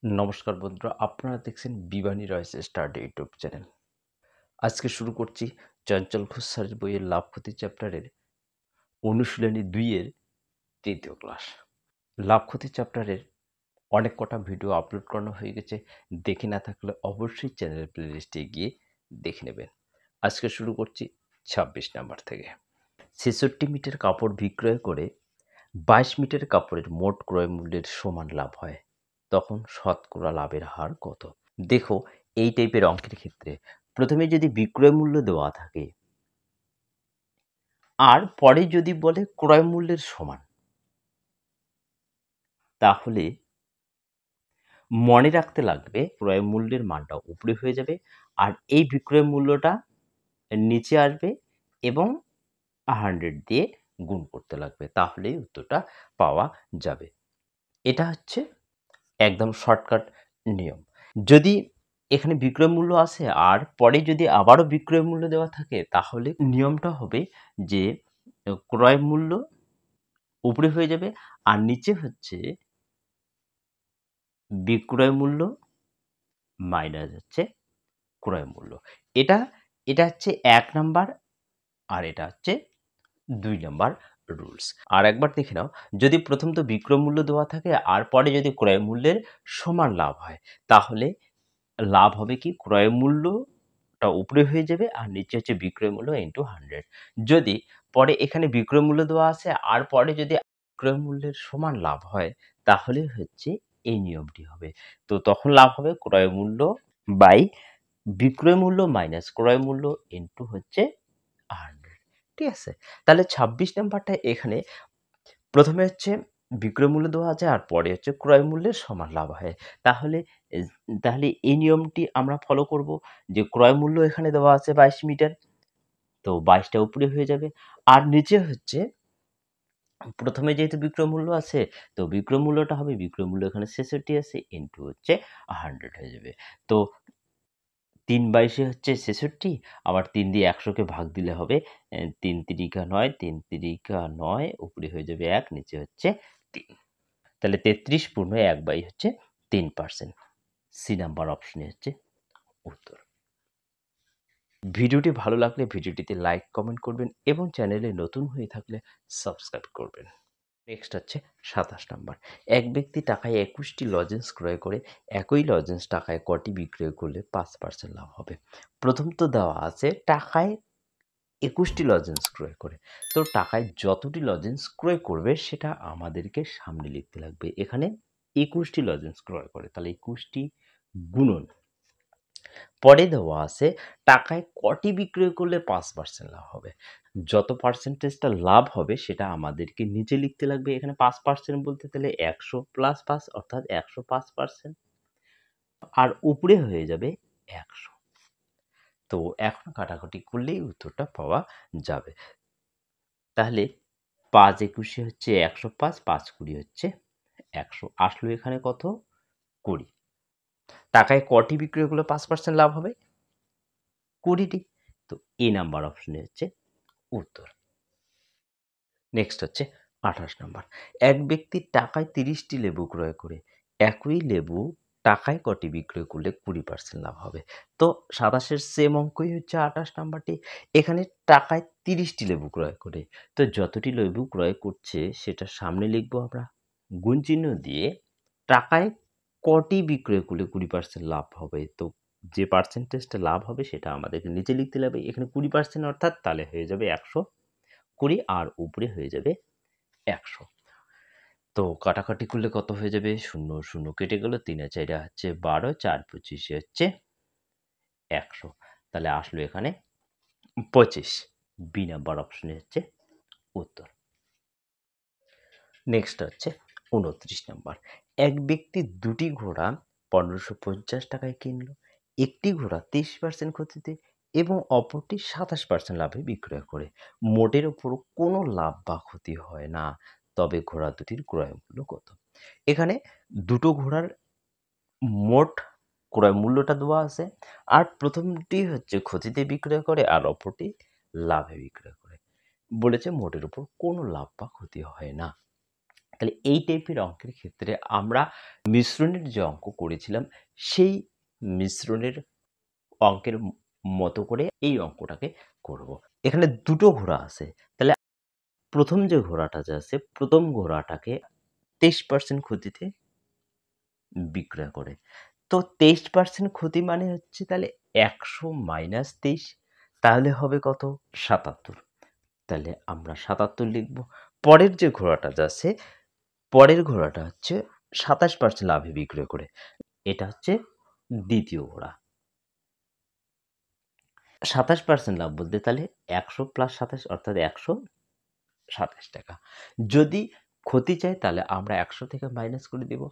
নমস্কার বন্ধুরা, আপনারা দেখছেন বিবানী রয়েস স্টাডি ইউটিউব চ্যানেল। আজকে শুরু করছি চঞ্চল ঘোষ স্যারের বইয়ের লাভ ক্ষতি চ্যাপ্টারের অনুশীলনী 2 এর তৃতীয় ক্লাস। লাভ ক্ষতি চ্যাপ্টারের অনেক কটা ভিডিও আপলোড করানো হয়ে গেছে, দেখে না থাকলে অবশ্যই চ্যানেলের প্লেলিস্টে গিয়ে দেখে নেবেন। আজকে শুরু করছি 26 নাম্বার থেকে। 66 মিটার কাপড় বিক্রয় করে 22 মিটার কাপড়ের মোট ক্রয় মূল্যের সমান লাভ হয়, তখন শতকরা লাভের হার কত? দেখো, এই টাইপের অঙ্কের ক্ষেত্রে প্রথমে যদি বিক্রয় মূল্য দেওয়া থাকে আর পরে যদি বলে ক্রয় মূল্যের সমান, তাহলে মনে রাখতে লাগবে ক্রয় মূল্যের মানটা উপরে হয়ে যাবে আর এই বিক্রয় মূল্যটা নিচে আসবে এবং 100 দিয়ে গুণ করতে লাগবে, তাহলেই উত্তরটা পাওয়া যাবে। এটা হচ্ছে একদম শর্টকাট নিয়ম। যদি এখানে বিক্রয় মূল্য আসে আর পরে যদি আবারও বিক্রয় মূল্য দেওয়া থাকে, তাহলে নিয়মটা হবে যে ক্রয় মূল্য উপরে হয়ে যাবে আর নিচে হচ্ছে বিক্রয় মূল্য মাইনাস হচ্ছে ক্রয় মূল্য। এটা এটা হচ্ছে 1 নাম্বার আর এটা হচ্ছে 2 নাম্বার রুলস। আর একবার দেখে নাও, যদি প্রথম তো বিক্রয় মূল্য দেওয়া থাকে আর পরে যদি ক্রয় মূল্যের সমান লাভ হয়, তাহলে লাভ হবে কি ক্রয় মূল্যটা উপরে হয়ে যাবে আর নিচে হচ্ছে বিক্রয় মূল্য ইনটু 100। যদি পরে এখানে বিক্রয় মূল্য দেওয়া আছে আর পরে যদি বিক্রয় মূল্যের সমান লাভ হয়, তাহলে হচ্ছে এই নিয়মটি হবে। তো তখন লাভ হবে ক্রয় মূল্য বাই বিক্রয় মূল্য মাইনাস ক্রয় মূল্য ইনটু হচ্ছে 100। ঠিক আছে? তাহলে 26 নাম্বারটা এখানে প্রথমে হচ্ছে বিক্রয় মূল্য দেওয়া আছে আর পরে হচ্ছে ক্রয় মূল্যের সমান লাভ হয়। তাহলে এ তাহলে এই নিয়মটি আমরা ফলো করব যে ক্রয় মূল্য এখানে দেওয়া আছে 22 মিটার। তো 22 টা উপরে হয়ে যাবে। আর নিচে হচ্ছে প্রথমে যেহেতু বিক্রয় মূল্য আছে, তো বিক্রয় মূল্যটা হবে বিক্রয় মূল্য এখানে 66 আছে ইনটু হচ্ছে 100 হয়ে যাবে। তো ৩/২২ হচ্ছে ৬৬, আবার ৩ দিয়ে ১০০ কে ভাগ দিলে হবে ৩ তিরিকা ৯, ৩ তিরিকা ৯, উপরে হয়ে যাবে ১, নিচে হচ্ছে ৩। তাহলে ৩৩ পূর্ণ ১/, হচ্ছে ৩%। সি নাম্বার অপশনে হচ্ছে উত্তর। ভিডিওটি ভালো লাগলে ভিডিওটিতে লাইক, কমেন্ট করবেন এবং চ্যানেলে নতুন হয়ে থাকলে সাবস্ক্রাইব করবেন। নেক্সট হচ্ছে ২৭ নাম্বার। এক ব্যক্তি টাকায় ২১টি লজেন্স ক্রয় করে একই লজেন্স টাকায় কটি বিক্রয় করলে ৫% লাভ হবে? প্রথম তো দেওয়া আছে টাকায় ২১টি লজেন্স ক্রয় করে। তো টাকায় যতটি লজেন্স ক্রয় করবে সেটা আমাদেরকে সামনে লিখতে লাগবে। এখানে ২১টি লজেন্স ক্রয় করে, তাহলে ২১টি গুণন। পরে দেওয়া আছে টাকায় কটি বিক্রয় করলে ৫% লাভ হবে। যত পার্সেন্টেজটা লাভ হবে সেটা আমাদেরকে নিচে লিখতে লাগবে। এখানে ৫% বলতে তাহলে ১০০ প্লাস ৫ অর্থাৎ ১০৫%। আর উপরে হয়ে যাবে ১০০। তো এখন কাটাকুটি করলেই উত্তরটা পাওয়া যাবে। তাহলে ৫ একুশে হচ্ছে ১০৫, ৫ কুড়ি হচ্ছে ১০০। আসলো এখানে কত? ২০। টাকায় কটি বিক্রয় করলে ৫% লাভ হবে? ২০টি। তো এ নাম্বার অপশনে হচ্ছে উত্তর। নেক্সট হচ্ছে ২৮ নাম্বার। এক ব্যক্তি টাকায় ৩০টি লেবু ক্রয় করে একই লেবু টাকায় কটি বিক্রয় করলে ২০% লাভ হবে? তো ২৭ এর সেম অঙ্কই হচ্ছে ২৮ নাম্বারটি। এখানে টাকায় ৩০টি লেবু ক্রয় করে। তো যতটি লেবু ক্রয় করছে সেটা সামনে লিখব আমরা। গুণ চিহ্ন দিয়ে টাকায় কটি বিক্রয় করলে ২০% লাভ হবে? তো যে পার্সেন্টেজটা লাভ হবে সেটা আমাদেরকে নিচে লিখতে লাগবে। এখানে ২০% অর্থাৎ তাহলে হয়ে যাবে ১২০ আর উপরে হয়ে যাবে ১০০। তো কাটাকাটি করলে কত হয়ে যাবে? ০, ০ কেটে গেল। ৩ এ ৪ হচ্ছে ১২, ৪ ২৫ হচ্ছে ১০০। তাহলে আসলো এখানে ২৫। বি নাম্বার অপশনে হচ্ছে উত্তর। নেক্সট হচ্ছে ২৯ নাম্বার। এক ব্যক্তি ২টি ঘোড়া ১৫৫০ টাকায় কিনল। একটি ঘোড়া ৩০% ক্ষতিতে এবং অপরটি ২৭% লাভে বিক্রয় করে। মোটের উপর কোনো লাভ বা ক্ষতি হয় না। তবে ঘোড়া দুটির ক্রয় মূল্য কত? এখানে দুটো ঘোড়ার মোট ক্রয় মূল্যটা দেওয়া আছে আর প্রথমটি হচ্ছে ক্ষতিতে বিক্রয় করে আর অপরটি লাভে বিক্রয় করে। বলেছে মোটের উপর কোনো লাভ বা ক্ষতি হয় না। তাহলে এই টাইপের অঙ্কের ক্ষেত্রে আমরা মিশ্রণের যে অঙ্ক করেছিলাম সেই মিশ্রণের অঙ্কের মতো করে এই অঙ্কটাকে করব। এখানে দুটো ঘোড়া আছে, তাহলে প্রথম যে ঘোড়াটা যে আছে প্রথম ঘোড়াটাকে 23% ক্ষতিতে বিক্রয় করে। তো 23% ক্ষতি মানে হচ্ছে তাহলে 100 মাইনাস 23, তাহলে হবে কত? 77। তাহলে আমরা 77 লিখব। পরের যে ঘোড়াটা যাচ্ছে পরের ঘোড়াটা হচ্ছে 27% লাভে বিক্রয় করে, এটা হচ্ছে দ্বিতীয় ঘোড়া। 27% লাভ বলতে তাহলে 100 প্লাস 27 অর্থাৎ 127 টাকা। যদি ক্ষতি চাই তাহলে আমরা 100 থেকে মাইনাস করে দেব,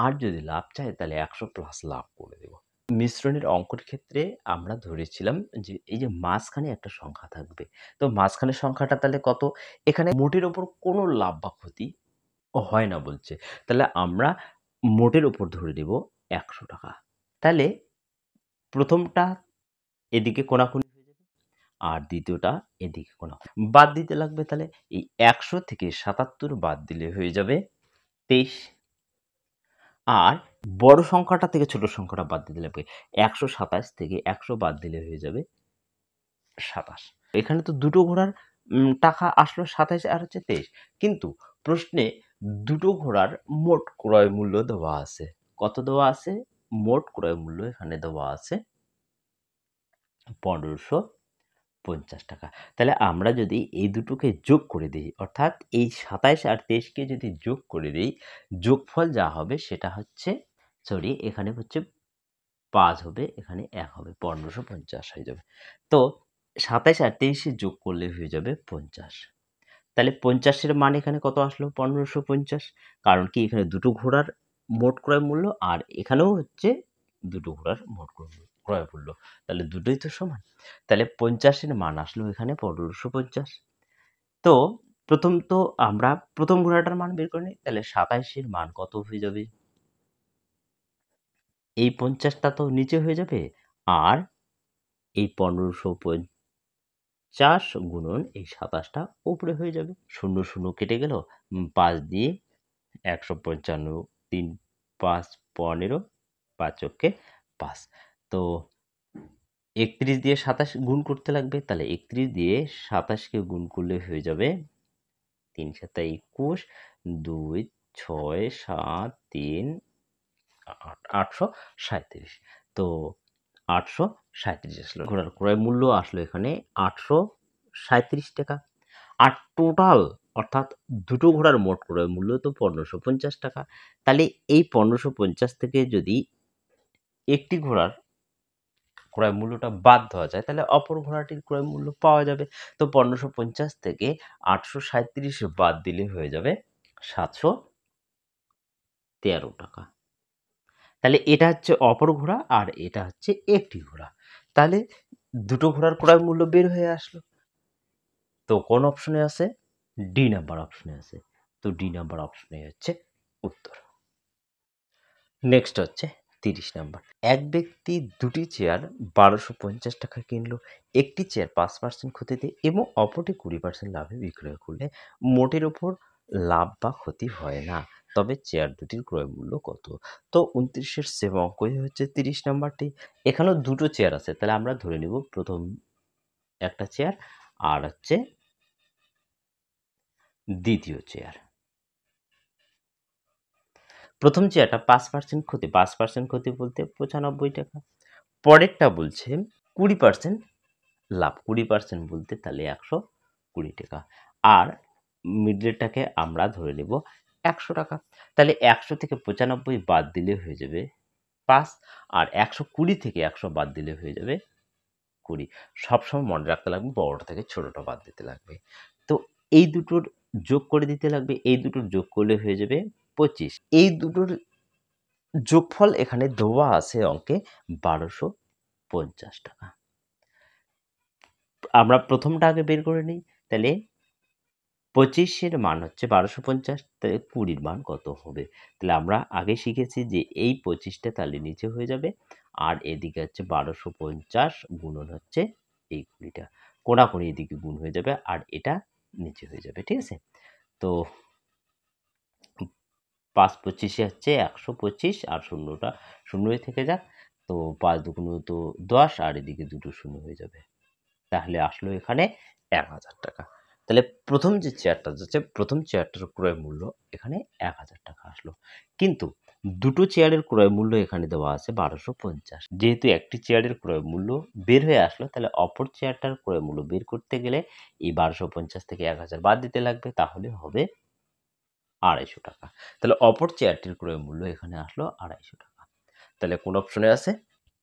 আর যদি লাভ চাই তাহলে 100 প্লাস লাভ করে দেব। মিশ্রণের অঙ্কের ক্ষেত্রে আমরা ধরেছিলাম যে এই যে মাঝখানে একটা সংখ্যা থাকবে, তো মাঝখানের সংখ্যাটা তাহলে কত? এখানে মোটের ওপর কোনো লাভ বা ক্ষতি হয় না বলছে, তাহলে আমরা মোটের ওপর ধরে নেব 100 টাকা। তাহলে প্রথমটা এদিকে কোণাকুণি হয়ে যাবে আর দ্বিতীয়টা এদিকে কোণাকুণি বাদ দিতে লাগবে। তাহলে এই 100 থেকে 77 বাদ দিলে হয়ে যাবে 23, আর বড় সংখ্যাটা থেকে ছোট সংখ্যাটা বাদ দিতে লাগবে। 127 থেকে 100 বাদ দিলে হয়ে যাবে 27। এখানে তো দুটো ঘোড়ার টাকা আসলো 27 আর হচ্ছে 23, কিন্তু প্রশ্নে দুটো ঘোড়ার মোট ক্রয় মূল্য দেওয়া আছে। কত দেওয়া আছে? মোট ক্রয় মূল্য এখানে দেওয়া আছে 1550 টাকা। তাহলে আমরা যদি এই দুটোকে যোগ করে দিই, অর্থাৎ এই 27 আর 23কে যদি যোগ করে দিই, যোগফল যা হবে সেটা হচ্ছে এখানে হচ্ছে 5 হবে, এখানে 1 হবে, 1550 হয়ে যাবে। তো 27 আর 23 যোগ করলে হয়ে যাবে 50। তাহলে 50 এর মান এখানে কত আসলো? 1550। কারণ কি এখানে দুটো ঘোড়ার মোট ক্রয় মূল্য আর এখানেও হচ্ছে দুটো ঘোড়ার মোট ক্রয় মূল্য। তাহলে দুটোই তো সমান। তাহলে 50 এর মান আসলো এখানে 1550। তো প্রথম তো আমরা প্রথম ঘোড়াটার মান বের করে নিই। তাহলে 27 এর মান কত হয়ে যাবে? এই 50টা তো নিচে হয়ে যাবে, আর এই 1550 গুণন এই 27টা উপরে হয়ে যাবে। 0 0 কেটে গেল, 5 দিয়ে 155, 3 5 15, 5 একে 5। তো 31 দিয়ে 27 গুণ করতে লাগবে। তাহলে 31 দিয়ে 27কে গুণ করলে হয়ে যাবে 3 7 21, 2 6 7 3 8 837। তো 837 আসলো। ঘোড়ার ক্রয় মূল্য আসলো এখানে 837 টাকা। আর টোটাল অর্থাৎ দুটো ঘোড়ার মোট ক্রয় মূল্য তো 1550 টাকা। তাহলে এই 1550 থেকে যদি একটি ঘোড়ার ক্রয় মূল্যটা বাদ দেওয়া যায় তাহলে অপর ঘোড়াটির ক্রয় মূল্য পাওয়া যাবে। তো 1550 থেকে 837 বাদ দিলে হয়ে যাবে 713 টাকা। তাহলে এটা হচ্ছে অপর ঘোড়া আর এটা হচ্ছে একটি ঘোড়া। তাহলে দুটো ঘোড়ার ক্রয় মূল্য বের হয়ে আসলো। তো কোন অপশনে আছে? ডি নাম্বার অপশনে আছে। তো ডি নাম্বার অপশনে হচ্ছে উত্তর। নেক্সট হচ্ছে 30 নাম্বার। এক ব্যক্তি দুটি চেয়ার 1250 টাকা কিনলো। একটি চেয়ার 5% ক্ষতিতে এবং অপরটি 20% লাভে বিক্রয় করলে মোটের ওপর লাভ বা ক্ষতি হয় না। তবে চেয়ার দুটির ক্রয় মূল্য কত? তো 29 এর সেম অঙ্কই হচ্ছে 30 নাম্বারটি। এখানেও দুটো চেয়ার আছে, তাহলে আমরা ধরে নিব প্রথম একটা চেয়ার আর হচ্ছে দ্বিতীয় চেয়ার। প্রথম চেয়ারটা 5% ক্ষতি, 5% ক্ষতি বলতে 95 টাকা। পরেরটা বলছে 20% লাভ, 20% বলতে তাহলে 120 টাকা। আর মিডলেরটাকে আমরা ধরে নেব 100 টাকা। তাহলে 100 থেকে 95 বাদ দিলে হয়ে যাবে 5, আর 120 থেকে 100 বাদ দিলে হয়ে যাবে 20। সবসময় মনে রাখতে লাগবে বড়টা থেকে ছোটটা বাদ দিতে লাগবে। তো এই দুটোর যোগ করে দিতে লাগবে, এই দুটোর যোগ করলে হয়ে যাবে 25। এই দুটোর যোগফল এখানে দেওয়া আছে অঙ্কে 1250 টাকা। আমরা প্রথমটা আগে বের করে নিই। তাহলে 25 এর মান হচ্ছে 1250, তাহলে 20 এর মান কত হবে? তাহলে আমরা আগে শিখেছি যে এই 25টা তাহলে নিচে হয়ে যাবে, আর এদিকে হচ্ছে 1250 গুণন হচ্ছে এই 20টা। কোণাকুণি এদিকে গুণ হয়ে যাবে আর এটা নিচে হয়ে যাবে। ঠিক আছে? তো 5 25 হচ্ছে 125 আর শূন্যটা শূন্যই থেকে যাক। তো 5 দুগুণ তো 10 আর এদিকে দুটো শূন্য হয়ে যাবে। তাহলে আসলো এখানে 1000 টাকা। তাহলে প্রথম যে চেয়ারটা যাচ্ছে প্রথম চেয়ারটার ক্রয় মূল্য এখানে 1000 টাকা আসলো। কিন্তু দুটো চেয়ারের ক্রয় মূল্য এখানে দেওয়া আছে 1250। যেহেতু একটি চেয়ারের ক্রয় মূল্য বের হয়ে আসলো, তাহলে অপর চেয়ারটার ক্রয় মূল্য বের করতে গেলে এই 1250 থেকে 1000 বাদ দিতে লাগবে, তাহলে হবে 250 টাকা। তাহলে অপর চেয়ারটির ক্রয় মূল্য এখানে আসলো 250 টাকা। তাহলে কোন অপশনে আছে?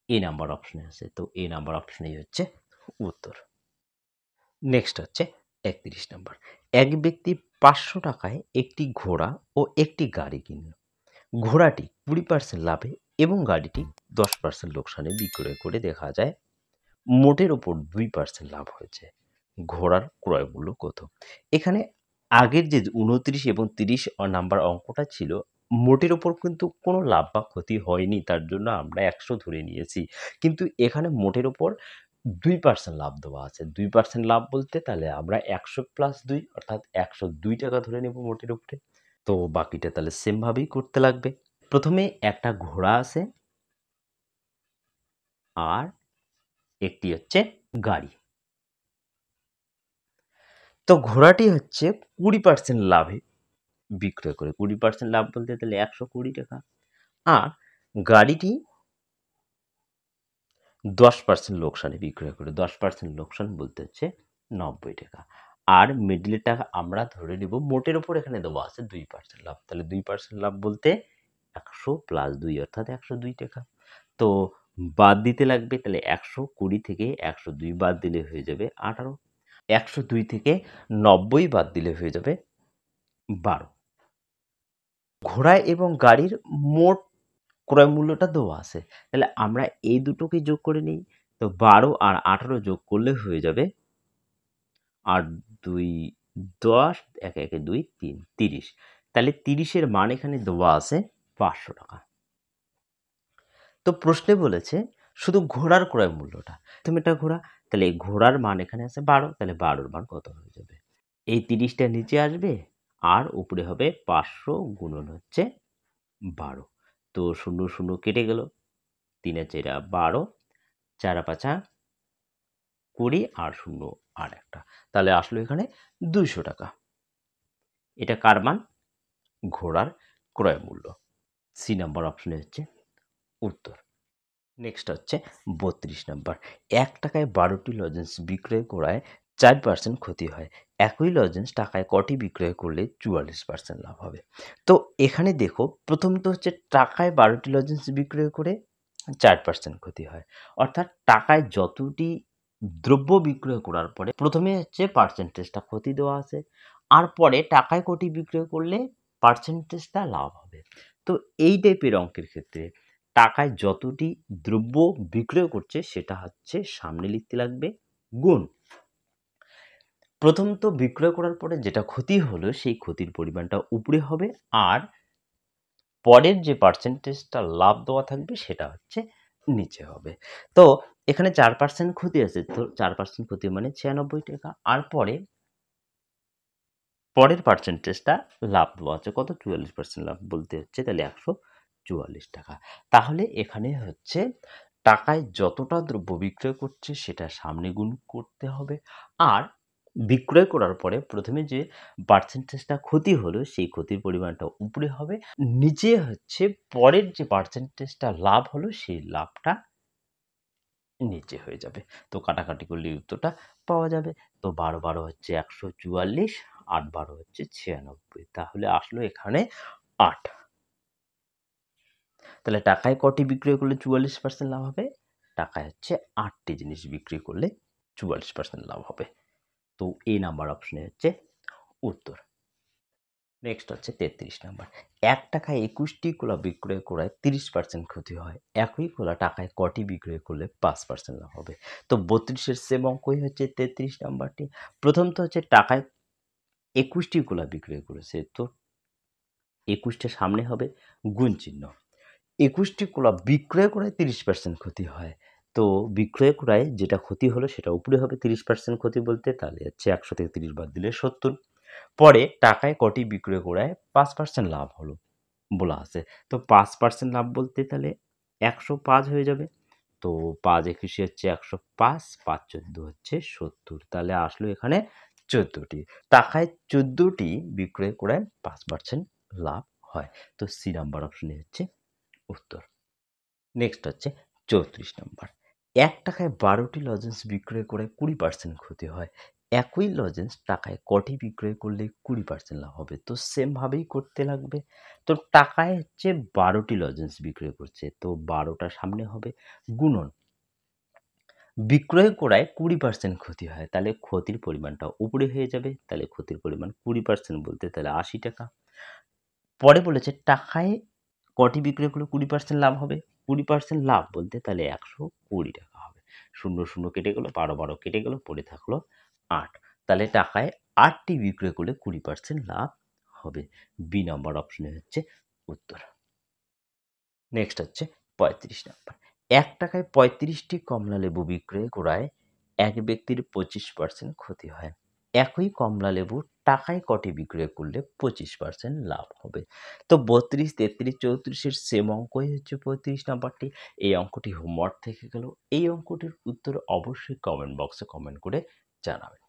এ নাম্বার অপশনে আছে। তো এ নাম্বার অপশনেই হচ্ছে উত্তর। নেক্সট হচ্ছে 31 নাম্বার। এক ব্যক্তি 500 টাকায় একটি ঘোড়া ও একটি গাড়ি কিনল। ঘোড়াটি 20% লাভে এবং গাড়িটি 10% লোকসানে বিক্রয় করে দেখা যায় মোটের ওপর 2% লাভ হয়েছে। ঘোড়ার ক্রয় মূল্য কত? এখানে আগের যে 29 এবং 30 নাম্বার অঙ্কটা ছিল, মোটের ওপর কিন্তু কোনো লাভ বা ক্ষতি হয়নি, তার জন্য আমরা 100 ধরে নিয়েছি। কিন্তু এখানে মোটের ওপর 2% লাভ দেওয়া আছে। 2% লাভ বলতে তাহলে আমরা 100 প্লাস 2 অর্থাৎ 102 টাকা ধরে নেব মোটের উপরে। তো বাকিটা তাহলে সেম ভাবেই করতে লাগবে। প্রথমে একটা ঘোড়া আছে আর একটি হচ্ছে গাড়ি। তো ঘোড়াটি হচ্ছে 20% লাভে বিক্রয় করে। 20% লাভ বলতে তাহলে 120 টাকা। আর গাড়িটি 10% লোকসানে বিক্রয় করে। 10% লোকসান বলতে হচ্ছে 90 টাকা। আর মিডলের টাকা আমরা ধরে নিব মোটের উপর এখানে দেওয়া আছে 2% লাভ। তাহলে 2% লাভ বলতে 100 প্লাস 2 অর্থাৎ 102 টাকা। তো বাদ দিতে লাগবে, তাহলে 120 থেকে 102 বাদ দিলে হয়ে যাবে 18। 102 থেকে 90 বাদ দিলে হয়ে যাবে 12। ঘোড়া এবং গাড়ির মোট ক্রয় মূল্যটা দেওয়া আছে। তাহলে আমরা এই দুটোকে যোগ করে নিই। তো 12 আর 18 যোগ করলে হয়ে যাবে ৮ ২ ১০ ১ একে ২ ৩ ৩০। তাহলে ৩০ এর মান এখানে দেওয়া আছে ৫০০ টাকা। তো প্রশ্নে বলেছে শুধু ঘোড়ার ক্রয় মূল্যটা। প্রথম এটা ঘোড়া, তাহলে এই ঘোড়ার মান এখানে আছে 12, তাহলে 12 র মান কত হয়ে যাবে? এই ৩০ টা নিচে আসবে আর উপরে হবে ৫০০ গুণন হচ্ছে 12। তো ০ ০ কেটে গেল। ৩ এর ৪ 12, ৪ ৫ 20 আর ০ আর একটা। তাহলে আসলো এখানে ২০০ টাকা। এটা কার মান? ঘোড়ার ক্রয় মূল্য। সি নাম্বার অপশনে হচ্ছে উত্তর। নেক্সট হচ্ছে ৩২ নাম্বার। ১ টাকায় ১২টি লজেন্স বিক্রয় করায় ৪% ক্ষতি হয়। একই লজেন্স টাকায় কটি বিক্রয় করলে ৪৪% লাভ হবে? তো এখানে দেখো প্রথম তো হচ্ছে টাকায় ১২টি লজেন্স বিক্রয় করে 4% ক্ষতি হয়। অর্থাৎ টাকায় যতটি দ্রব্য বিক্রয় করার পরে প্রথমে হচ্ছে পার্সেন্টেজটা ক্ষতি দেওয়া আছে। আর পরে টাকায় কটি বিক্রয় করলে পার্সেন্টেজটা লাভ হবে। তো এই টাইপের অঙ্কের ক্ষেত্রে টাকায় যতটি দ্রব্য বিক্রয় করছে সেটা হচ্ছে সামনে লিখতে লাগবে গুণ। প্রথম তো বিক্রয় করার পরে যেটা ক্ষতি হলো সেই ক্ষতির পরিমাণটা উপরে হবে আর পরের যে পার্সেন্টেজটা লাভ দেওয়া থাকবে সেটা হচ্ছে নিচে হবে। তো এখানে 4% ক্ষতি আছে, তো 4% ক্ষতি মানে 96 টাকা। আর পরের পার্সেন্টেজটা লাভ দেওয়া আছে কত? 44% লাভ বলতে হচ্ছে তাহলে 144 টাকা। তাহলে এখানে হচ্ছে টাকায় যতটা দ্রব্য বিক্রয় করছে সেটা সামনে গুণ করতে হবে আর বিক্রয় করার পরে প্রথমে যে পার্সেন্টেজটা ক্ষতি হলো সেই ক্ষতির পরিমাণটা উপরে হবে, নিচে হচ্ছে পরের যে পার্সেন্টেজটা লাভ হলো সেই লাভটা নিচে হয়ে যাবে। তো কাটাকাটি করলে উত্তরটা পাওয়া যাবে। তো ১২ ১২ হচ্ছে ১৪৪, ৮ ১২ হচ্ছে ৯৬। তাহলে আসলো এখানে ৮। তাহলে টাকায় কটি বিক্রয় করলে ৪৪% লাভ হবে? টাকায় হচ্ছে ৮টি জিনিস বিক্রি করলে ৪৪% লাভ হবে। তো এই নাম্বার অপশনে হচ্ছে উত্তর। নেক্সট হচ্ছে ৩৩ নাম্বার। ১ টাকায় ২১টি কলা বিক্রয় করায় ৩০% ক্ষতি হয়। একই কলা টাকায় কটি বিক্রয় করলে ৫% লাভ হবে? তো ৩২ এর সেম অঙ্কই হচ্ছে ৩৩ নাম্বারটি। প্রথম তো হচ্ছে টাকায় ২১টি কলা বিক্রয় করেছে। তো ২১ টা সামনে হবে গুণ চিহ্ন। ২১টি কলা বিক্রয় করায় ৩০% ক্ষতি হয়। তো বিক্রয় করায় যেটা ক্ষতি হলো সেটা উপরে হবে ৩০% ক্ষতি বলতে তাহলে হচ্ছে ১০০ থেকে ৩০ বাদ দিলে ৭০। পরে টাকায় কটি বিক্রয় করায় ৫% লাভ হলো? বলা আছে। তো 5% লাভ বলতে তাহলে 105 হয়ে যাবে। তো ৫ একুশে হচ্ছে ১০৫, ৫ চোদ্দ হচ্ছে ৭০। তাহলে আসলো এখানে ১৪টি। টাকায় ১৪টি বিক্রয় করে ৫% লাভ হয়। তো সি নাম্বার অপশনই হচ্ছে উত্তর। নেক্সট হচ্ছে ৩৪ নাম্বার। ৳১ য় ১২টি লজেন্স বিক্রয় করে ২০% ক্ষতি হয়। একই লজেন্স টাকায় কটি বিক্রয় করলে ২০% লাভ হবে? তো সেম ভাবেই করতে লাগবে। তো টাকায় হচ্ছে ১২টি লজেন্স বিক্রয় করছে। তো ১২ টা সামনে হবে গুণন বিক্রয় করায় ২০% ক্ষতি হয়। তাহলে ক্ষতির পরিমাণটা উপরে হয়ে যাবে। তাহলে ক্ষতির পরিমাণ ২০% বলতে তাহলে ৳৮০ পরে বলেছে টাকায় কটি বিক্রয় করলে ২০% লাভ হবে? ২০% লাভ বলতে তাহলে ৳১২০ হবে। ০, ০ কেটে গেল, ১২, ১২ কেটে গেল, পড়ে থাকলো ৮। তাহলে টাকায় ৮ টি বিক্রয় করলে ২০% লাভ হবে। বি নাম্বার অপশনে হচ্ছে উত্তর। নেক্সট হচ্ছে ৩৫ নাম্বার। ৳১ য় ৩৫টি কমলালেবু বিক্রয় করায় এক ব্যক্তির ২৫% ক্ষতি হয়। একই কমলালেবু টাকায় কটি বিক্রয় করলে ২৫% লাভ হবে? তো ৩২, ৩৩, ৩৪ এর সেম অঙ্কই হচ্ছে ৩৫ নাম্বারটি। এই অঙ্কটি হোমওয়ার্ক থেকে গেল। এই অঙ্কটির উত্তর অবশ্যই কমেন্ট বক্সে কমেন্ট করে জানাবেন।